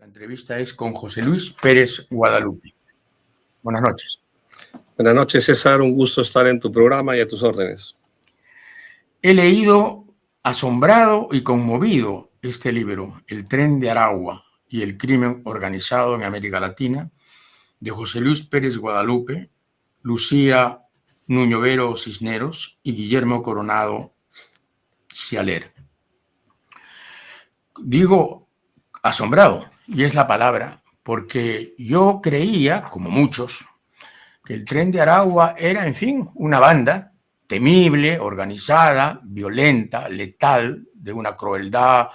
La entrevista es con José Luis Pérez Guadalupe. Buenas noches. Buenas noches, César. Un gusto estar en tu programa y a tus órdenes. He leído asombrado y conmovido este libro, El tren de Aragua y el crimen organizado en América Latina, de José Luis Pérez Guadalupe, Lucía Nuño Vero Cisneros y Guillermo Coronado Cialer. Digo asombrado, y es la palabra, porque yo creía, como muchos, que el tren de Aragua era, en fin, una banda temible, organizada, violenta, letal, de una crueldad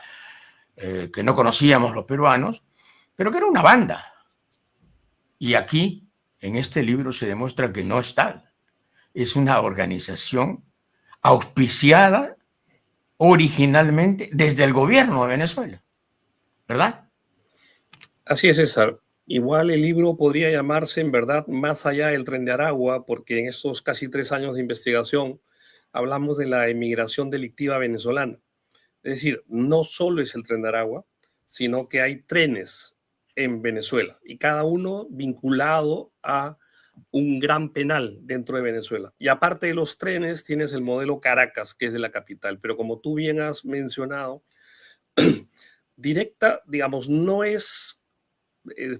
que no conocíamos los peruanos, pero que era una banda. Y aquí, en este libro, se demuestra que no es tal. Es una organización auspiciada originalmente desde el gobierno de Venezuela, ¿verdad? Así es, César. Igual el libro podría llamarse, en verdad, Más allá del tren de Aragua, porque en estos casi 3 años de investigación hablamos de la emigración delictiva venezolana. Es decir, no solo es el tren de Aragua, sino que hay trenes en Venezuela y cada uno vinculado a un gran penal dentro de Venezuela. Y aparte de los trenes, tienes el modelo Caracas, que es de la capital. Pero como tú bien has mencionado, directa, digamos, no es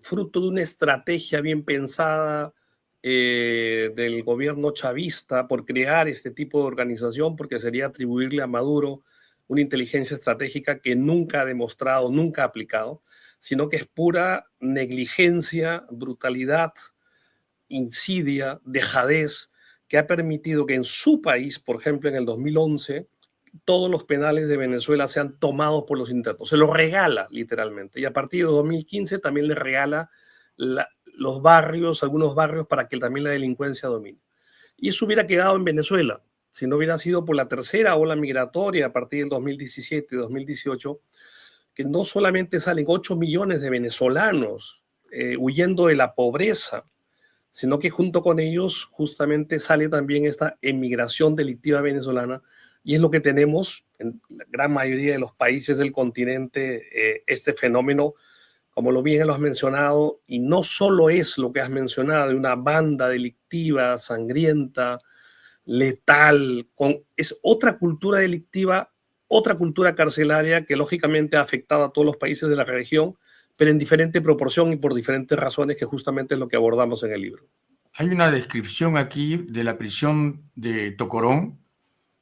fruto de una estrategia bien pensada del gobierno chavista por crear este tipo de organización, porque sería atribuirle a Maduro una inteligencia estratégica que nunca ha demostrado, nunca ha aplicado, sino que es pura negligencia, brutalidad, insidia, dejadez, que ha permitido que en su país, por ejemplo, en el 2011, todos los penales de Venezuela sean tomados por los internos. Se los regala, literalmente. Y a partir de 2015 también le regala los barrios, algunos barrios, para que también la delincuencia domine. Y eso hubiera quedado en Venezuela, si no hubiera sido por la tercera ola migratoria a partir del 2017 y 2018, que no solamente salen 8 millones de venezolanos huyendo de la pobreza, sino que junto con ellos justamente sale también esta emigración delictiva venezolana, y es lo que tenemos en la gran mayoría de los países del continente, este fenómeno, como lo bien lo has mencionado, y no solo es lo que has mencionado, de una banda delictiva, sangrienta, letal, es otra cultura delictiva, otra cultura carcelaria que lógicamente ha afectado a todos los países de la región, pero en diferente proporción y por diferentes razones, que justamente es lo que abordamos en el libro. Hay una descripción aquí de la prisión de Tocorón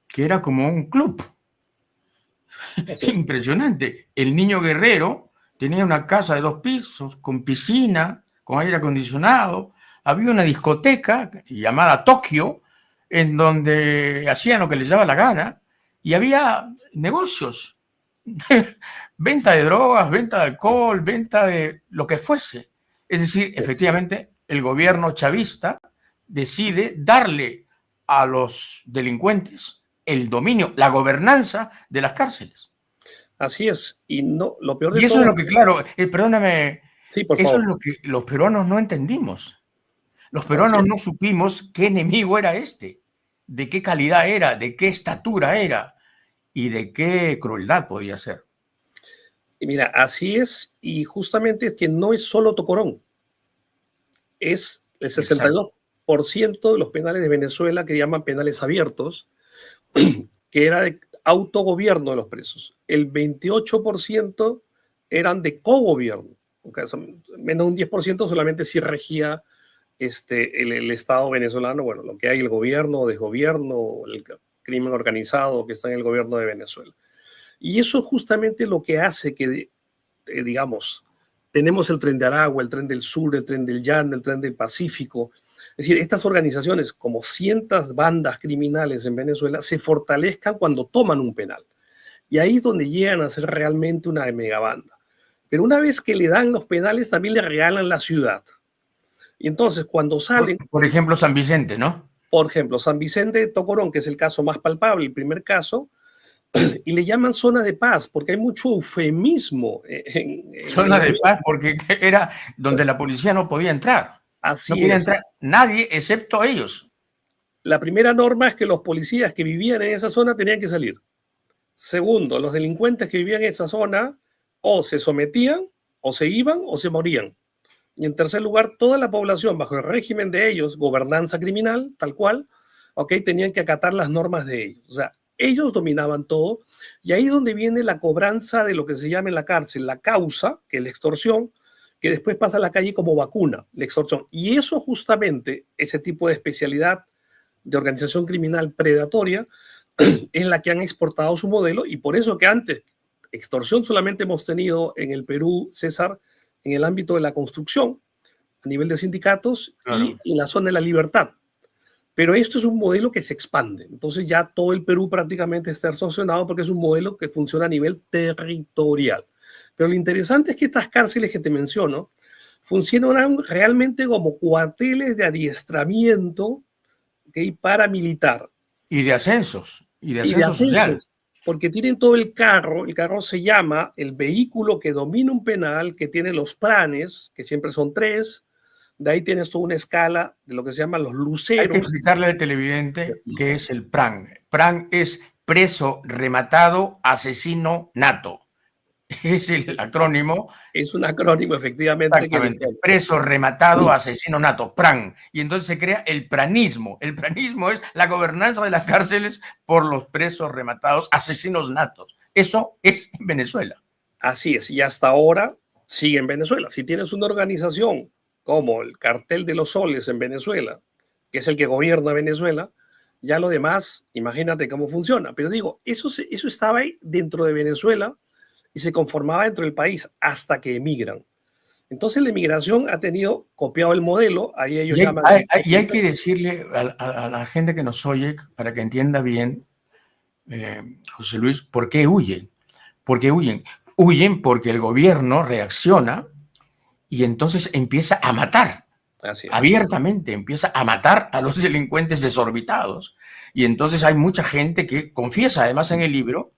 que era como un club. Impresionante. El niño guerrero tenía una casa de 2 pisos, con piscina, con aire acondicionado. Había una discoteca llamada Tokio, en donde hacían lo que les daba la gana, y había negocios. Venta de drogas, venta de alcohol, venta de lo que fuese. Es decir, efectivamente, el gobierno chavista decide darle a los delincuentes el dominio, la gobernanza de las cárceles. Así es, y no, lo peor de Y eso todo... es lo que, claro, perdóname, Sí, por eso favor. es lo que los peruanos no entendimos. Los Así peruanos es. no supimos qué enemigo era este, de qué calidad era, de qué estatura era y de qué crueldad podía ser. Y mira, así es, y justamente es que no es solo Tocorón, es el 62% de los penales de Venezuela que llaman penales abiertos, que era de autogobierno de los presos. El 28% eran de cogobierno, okay, menos un 10% solamente si regía el Estado venezolano, bueno, lo que hay, el gobierno o desgobierno, el crimen organizado que está en el gobierno de Venezuela. Y eso es justamente lo que hace que, digamos, tenemos el tren de Aragua, el tren del Sur, el tren del Llano, el tren del Pacífico. Es decir, estas organizaciones, como cientos bandas criminales en Venezuela, se fortalezcan cuando toman un penal. Y ahí es donde llegan a ser realmente una megabanda. Pero una vez que le dan los penales, también le regalan la ciudad. Y entonces, cuando salen... Por ejemplo, San Vicente, ¿no? Por ejemplo, San Vicente de Tocorón, que es el caso más palpable, el primer caso, y le llaman zona de paz, porque hay mucho eufemismo. Zona de paz, porque era donde la policía no podía entrar. Así no podía es. entrar nadie excepto ellos. La primera norma es que los policías que vivían en esa zona tenían que salir. Segundo, los delincuentes que vivían en esa zona o se sometían o se iban o se morían. Y en tercer lugar, toda la población, bajo el régimen de ellos, gobernanza criminal, tal cual, ¿ok? Tenían que acatar las normas de ellos. O sea, ellos dominaban todo, y ahí es donde viene la cobranza de lo que se llama en la cárcel la causa, que es la extorsión, que después pasa a la calle como vacuna, la extorsión. Y eso justamente, ese tipo de especialidad de organización criminal predatoria, es la que han exportado su modelo, y por eso que antes extorsión solamente hemos tenido en el Perú, César, en el ámbito de la construcción, a nivel de sindicatos, Claro. y en la zona de la libertad. Pero esto es un modelo que se expande. Entonces ya todo el Perú prácticamente está extorsionado porque es un modelo que funciona a nivel territorial. Pero lo interesante es que estas cárceles que te menciono funcionan realmente como cuarteles de adiestramiento, ¿okay? Paramilitar. Y de ascensos, y de Y de ascenso social. ascensos, porque tienen todo el carro se llama el vehículo que domina un penal, que tiene los planes, que siempre son 3, de ahí tienes toda una escala de lo que se llaman los Hay que luceros. explicarle al televidente qué es el PRAN. PRAN es preso rematado asesino nato. Es el acrónimo. Es un acrónimo, efectivamente. Exactamente. Preso rematado asesino nato, PRAN. Y entonces se crea el pranismo. El pranismo es la gobernanza de las cárceles por los presos rematados asesinos natos. Eso es Venezuela. Así es, y hasta ahora sigue en Venezuela. Si tienes una organización como el Cartel de los Soles en Venezuela, que es el que gobierna Venezuela, ya lo demás, imagínate cómo funciona. Pero digo, eso estaba ahí dentro de Venezuela y se conformaba dentro del país hasta que emigran. Entonces la emigración ha tenido copiado el modelo, ahí ellos llaman... Y hay que decirle a la gente que nos oye, para que entienda bien, José Luis, ¿por qué huyen? ¿Por qué huyen? Huyen porque el gobierno reacciona y entonces empieza a matar. Así es. Abiertamente empieza a matar a los delincuentes desorbitados. Y entonces hay mucha gente que confiesa, además en el libro,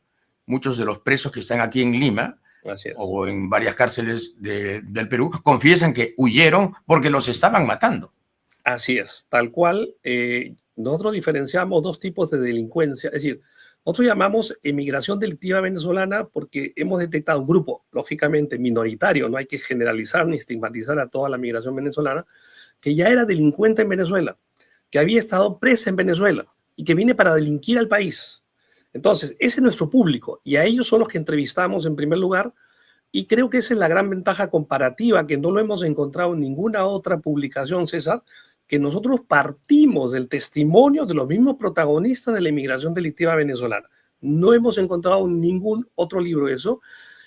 muchos de los presos que están aquí en Lima o en varias cárceles del Perú, confiesan que huyeron porque los estaban matando. Así es, tal cual. Nosotros diferenciamos 2 tipos de delincuencia, es decir, nosotros llamamos emigración delictiva venezolana porque hemos detectado un grupo, lógicamente minoritario, no hay que generalizar ni estigmatizar a toda la migración venezolana, que ya era delincuente en Venezuela, que había estado presa en Venezuela y que viene para delinquir al país. Entonces, ese es nuestro público y a ellos son los que entrevistamos en primer lugar, y creo que esa es la gran ventaja comparativa, que no lo hemos encontrado en ninguna otra publicación, César, que nosotros partimos del testimonio de los mismos protagonistas de la inmigración delictiva venezolana. No hemos encontrado en ningún otro libro eso,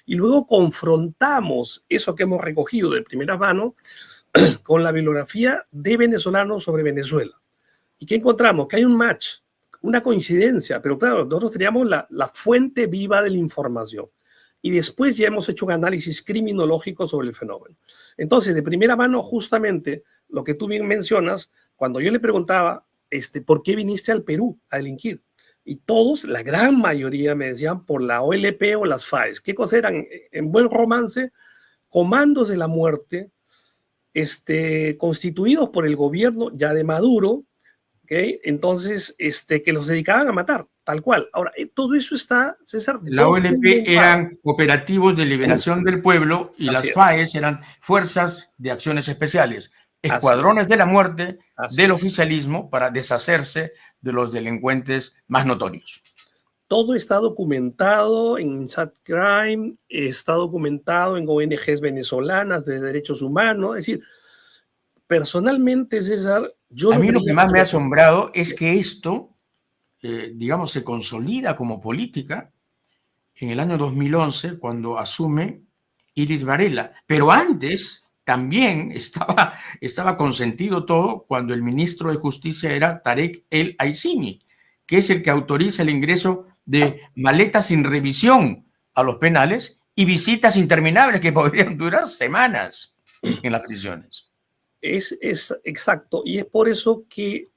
y luego confrontamos eso que hemos recogido de primera mano con la bibliografía de venezolanos sobre Venezuela. ¿Y qué encontramos? Que hay un match, una coincidencia, pero claro, nosotros teníamos la fuente viva de la información. Y después ya hemos hecho un análisis criminológico sobre el fenómeno. Entonces, de primera mano, justamente lo que tú bien mencionas, cuando yo le preguntaba, ¿por qué viniste al Perú a delinquir? Y todos, la gran mayoría, me decían por la OLP o las FAES. ¿Qué cosa eran? En buen romance, comandos de la muerte, constituidos por el gobierno ya de Maduro, ¿okay? Entonces, que los dedicaban a matar, tal cual. Ahora, todo eso está, César. La OLP eran cooperativos de liberación del pueblo y las FAES eran fuerzas de acciones especiales, escuadrones de la muerte del oficialismo para deshacerse de los delincuentes más notorios. Todo está documentado en Inside Crime, está documentado en ONGs venezolanas de derechos humanos. Es decir, personalmente, César, yo... A mí lo que más me ha asombrado es que esto, digamos, se consolida como política en el año 2011, cuando asume Iris Varela. Pero antes también estaba consentido todo cuando el ministro de Justicia era Tarek El Aissimi, que es el que autoriza el ingreso de maletas sin revisión a los penales y visitas interminables que podrían durar semanas en las prisiones. Es exacto, y es por eso que,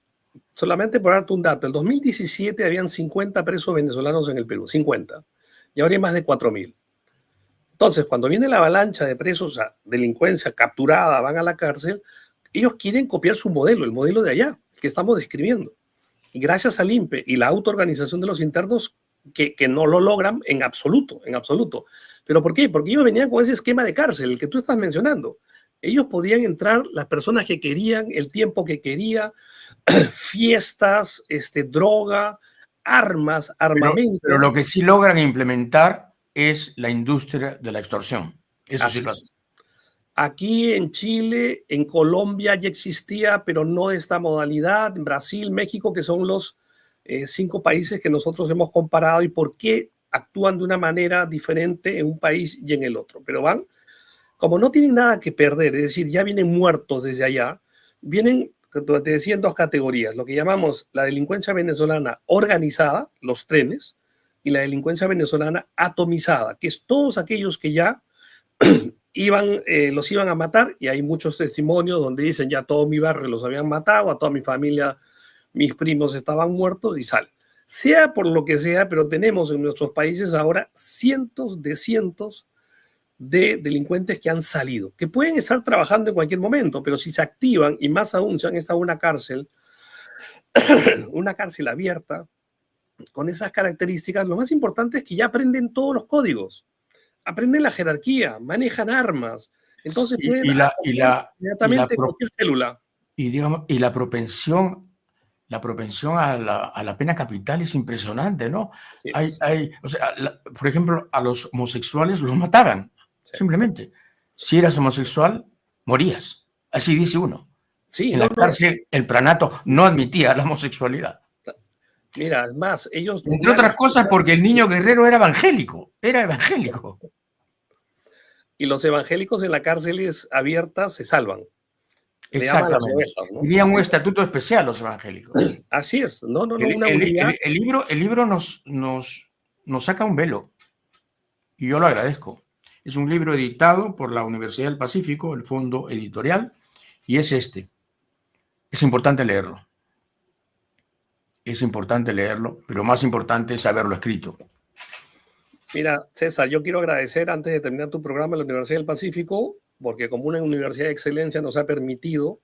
solamente por darte un dato, en 2017 habían 50 presos venezolanos en el Perú, 50, y ahora hay más de 4.000. Entonces, cuando viene la avalancha de presos, o sea, delincuencia capturada, van a la cárcel, ellos quieren copiar su modelo, el modelo de allá, que estamos describiendo. Y gracias al INPE y la autoorganización de los internos, que no lo logran en absoluto, en absoluto. ¿Pero por qué? Porque ellos venían con ese esquema de cárcel, el que tú estás mencionando. Ellos podían entrar las personas que querían, el tiempo que quería, fiestas, droga, armas, armamento. Pero lo que sí logran implementar es la industria de la extorsión. Eso sí Así lo es. hacen. Aquí en Chile, en Colombia ya existía, pero no de esta modalidad. En Brasil, México, que son los 5 países que nosotros hemos comparado y por qué actúan de una manera diferente en un país y en el otro. Pero van, como no tienen nada que perder, es decir, ya vienen muertos desde allá, vienen, te decía, en 2 categorías, lo que llamamos la delincuencia venezolana organizada, los trenes, y la delincuencia venezolana atomizada, que es todos aquellos que ya los iban a matar, y hay muchos testimonios donde dicen ya todo mi barrio los habían matado, a toda mi familia, mis primos estaban muertos y salen. Sea por lo que sea, pero tenemos en nuestros países ahora cientos de delincuentes que han salido, que pueden estar trabajando en cualquier momento, pero si se activan, y más aún si han estado en una cárcel abierta, con esas características, lo más importante es que ya aprenden todos los códigos, aprenden la jerarquía, manejan armas, entonces pueden inmediatamente cualquier célula. Digamos, y la propensión a la pena capital es impresionante, ¿no? Sí, O sea, por ejemplo, a los homosexuales los mataban, sí. simplemente. Si eras homosexual, morías. Así dice uno. Sí, En la cárcel, el pranato no admitía la homosexualidad. Mira, es más, ellos... Entre otras cosas porque el niño guerrero era evangélico. Y los evangélicos en las cárceles abiertas se salvan. Exactamente. Ovejas, ¿no? Tenían un estatuto especial los evangélicos. Así es, una unidad. El libro nos saca un velo y yo lo agradezco. Es un libro editado por la Universidad del Pacífico, el Fondo Editorial, y es este. Es importante leerlo. Es importante leerlo, pero más importante es haberlo escrito. Mira, César, yo quiero agradecer antes de terminar tu programa en la Universidad del Pacífico, porque como una universidad de excelencia nos ha permitido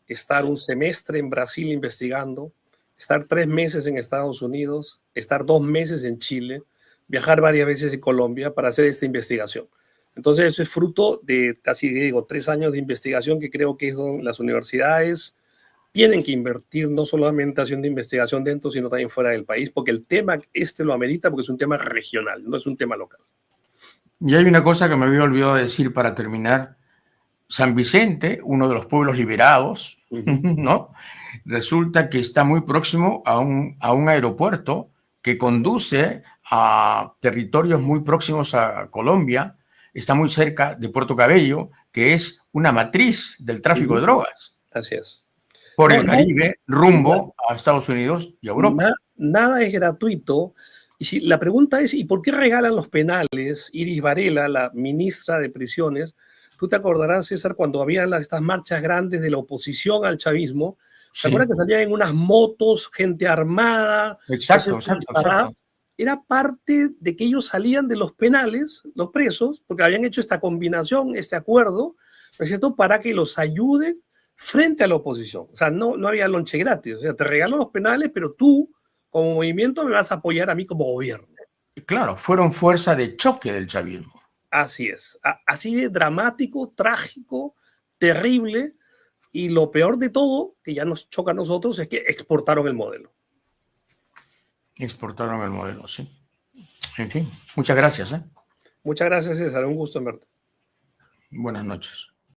estar un semestre en Brasil investigando, estar 3 meses en Estados Unidos, estar 2 meses en Chile, viajar varias veces en Colombia para hacer esta investigación. Entonces eso es fruto de casi, 3 años de investigación que creo que son las universidades tienen que invertir no solamente haciendo investigación dentro, sino también fuera del país, porque el tema lo amerita, porque es un tema regional, no es un tema local. Y hay una cosa que me había olvidado decir para terminar. San Vicente, uno de los pueblos liberados, ¿no? Resulta que está muy próximo a un aeropuerto que conduce a territorios muy próximos a Colombia, está muy cerca de Puerto Cabello, que es una matriz del tráfico de drogas. Así es. Por el Caribe, rumbo a Estados Unidos y a Europa. Nada es gratuito. Y si la pregunta es, ¿y por qué regalan los penales? Iris Varela, la ministra de Prisiones, tú te acordarás, César, cuando había estas marchas grandes de la oposición al chavismo, ¿te acuerdas que salían en unas motos, gente armada? Exacto. Era parte de que ellos salían de los penales, los presos, porque habían hecho esta combinación, este acuerdo, ¿no es cierto?, para que los ayuden frente a la oposición. O sea, no había lonche gratis. O sea, te regalo los penales, pero tú, como movimiento, me vas a apoyar a mí como gobierno. Claro, fueron fuerza de choque del chavismo. Así es. Así de dramático, trágico, terrible. Y lo peor de todo, que ya nos choca a nosotros, es que exportaron el modelo. Exportaron el modelo, sí. En fin, muchas gracias. Muchas gracias, César. Un gusto en verte. Buenas noches.